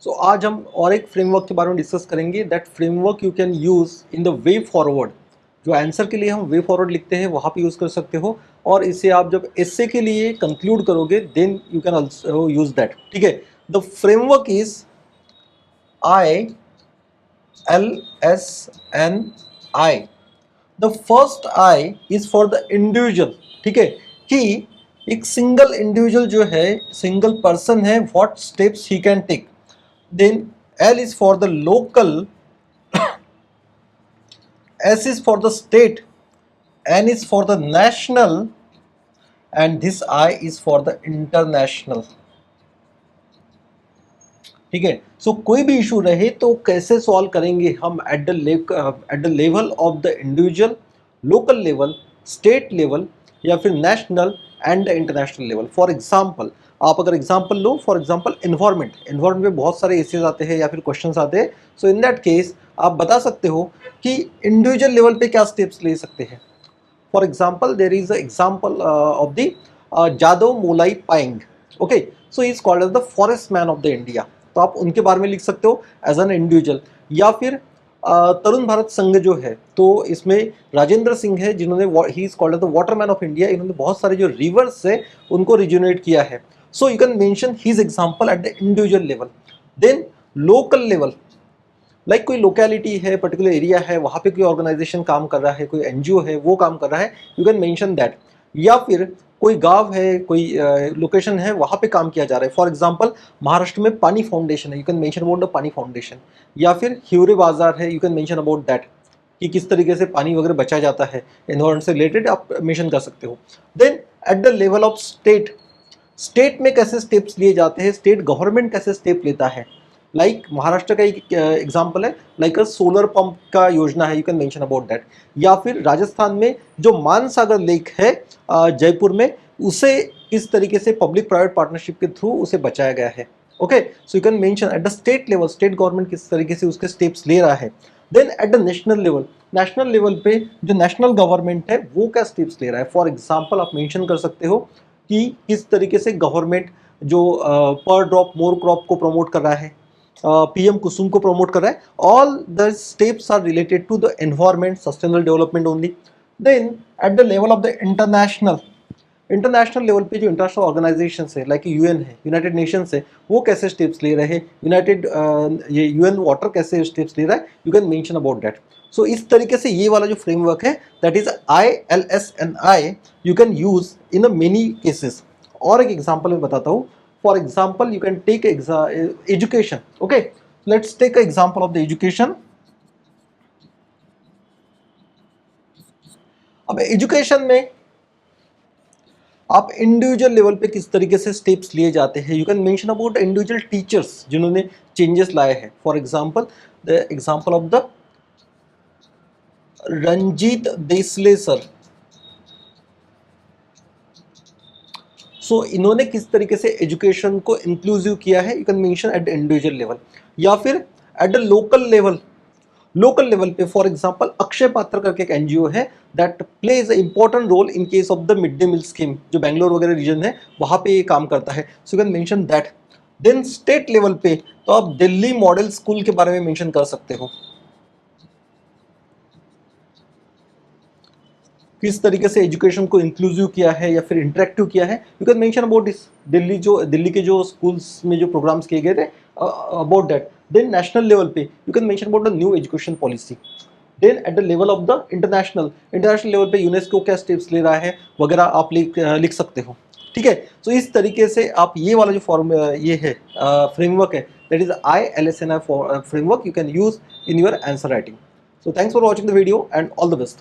सो आज हम और एक फ्रेमवर्क के बारे में डिस्कस करेंगे, that framework you can use in the way forward. जो आंसर के लिए हम वे फॉरवर्ड लिखते हैं वहाँ पे यूज़ कर सकते हो, और इसे आप जब एस्से के लिए कंक्लूड करोगे then you can also use that. ठीक है, the framework is ILSNI। The first I is for the individual. ठीक है, कि एक सिंगल इंडिविजुअल जो है, सिंगल पर्सन है, what steps he can take. Then L is for the local, S is for the state, N is for the national, and this I is for the international। ठीक है, सो कोई भी issue रहे तो कैसे solve करेंगे हम eight the level of the individual, local level, state level, या फिर national and international level. For example, आप अगर example low, for example environment में बहुत सारे एसेज आते हैं या फिर क्वेश्चंस आते हैं। सो इन दैट केस आप बता सकते हो कि इंडिविजुअल लेवल पे क्या स्टेप्स ले सकते हैं। For example, there is a example of the Jadav Molai Payeng. Okay, so is called as the forest man of the India. तो आप उनके बारे में लिख सकते हो एज एन इंडिविजुअल। या फिर तरुण भारत संघ जो है, तो इसमें राजेंद्र सिंह है जिन्होंने, he is called as the waterman of India. इन्होंने बहुत सारे जो रिवर्स है उनको रिजुनेट किया है। So you can mention his example at the individual level. Then local level, like कोई लोकेलिटी है, पर्टिकुलर एरिया है, वहाँ पे कोई ऑर्गेनाइजेशन काम कर रहा है, कोई एनजीओ है वो काम कर रहा है, यू कैन मेंशन दैट। या फिर कोई गांव है, कोई लोकेशन है, वहाँ पे काम किया जा रहा है। फॉर एग्जांपल, महाराष्ट्र में पानी फाउंडेशन है, you can mention about the पानी फाउंडेशन। या फिर ह्यूरे बाजार है, you can mention about that, कि किस तरीके से पानी वगैरह बचाया जाता है, एनवायरमेंट से रिलेटेड आप मेंशन कर सकते हो। Then at the level of state, state में कैसे स्टेप्स लिए जाते हैं, स्टेट गवर्नमेंट कैसे स्टेप लेता है। लाइक महाराष्ट्र का एक एग्जांपल है, लाइक अ सोलर पंप का योजना है, you can mention about that. या फिर राजस्थान में जो मानसागर लेक है जयपुर में, उसे किस तरीके से पब्लिक प्राइवेट पार्टनरशिप के थ्रू उसे बचाया गया है। Okay, so you can mention at the state level, state government किस तरीके से उसके स्टेप्स ले रहा है। Then at the national level पे जो नेशनल गवर्नमेंट है वो क्या स्टेप्स ले रहा है। फॉर एग्जाम्पल, आप मेंशन कर सकते हो कि किस तरीके से गवर्नमेंट जो पर ड्रॉप मोर क्रॉप को प्रमोट कर रहा है, पीएम कुसुम को प्रमोट कर रहा है। All the steps are related to the environment, sustainable development only. Then at the level of the international level पे जो इंटरनेशनल ऑर्गेनाइजेशन है, लाइक यूएन है, यूनाइटेड नेशंस है, वो कैसे स्टेप्स ले रहे हैं, ये यूएन वाटर कैसे स्टेप्स ले रहा है, you can mention about that. So इस तरीके से ये वाला जो फ्रेमवर्क है, that is ILSNI, you can use in a many cases. और एक एग्जांपल मैं बताता हूँ। For example, you can take education. Okay, let's take example of the education. अब एजुकेशन में आप इंडिविजुअल लेवल पे किस तरीके से स्टेप्स लिए जाते हैं, you can mention about individual teachers जिन्होंने चेंजेस लाए हैं। For example, the example of the Ranjit Disale sir. So इन्होंने किस तरीके से एजुकेशन को इंक्लूसिव किया है, you can mention at the individual level. या फिर एट द लोकल लेवल पे, फॉर एग्जांपल, अक्षय पात्र करके एक एनजीओ है that plays a important role in case of the mid day meal scheme, जो बैंगलोर वगैरह रीजन है वहाँ पे ये काम करता है। So you can mention that. Then state level पे तो आप दिल्ली मॉडल स्कूल के बारे में मेंशन कर सकते हो, किस तरीके से एजुकेशन को इंक्लूसिव किया है या फिर इंटरेक्टिव किया है। You can mention about this, Delhi के जो स्कूल्स में जो प्रोग्राम्स किए गए थे, about that. Then national level पे you can mention about the new education policy. Then at the level of the international level पे यूनेस्को क्या स्टेप्स ले रहा है वगैरह आप लिख सकते हो। ठीक है, तो इस तरीके से आप ये वाला जो फॉर्म ये है फ्रेमवर्क है, that is ILSNI framework, you can use in your answer writing. So thanks for watching the video and all the best.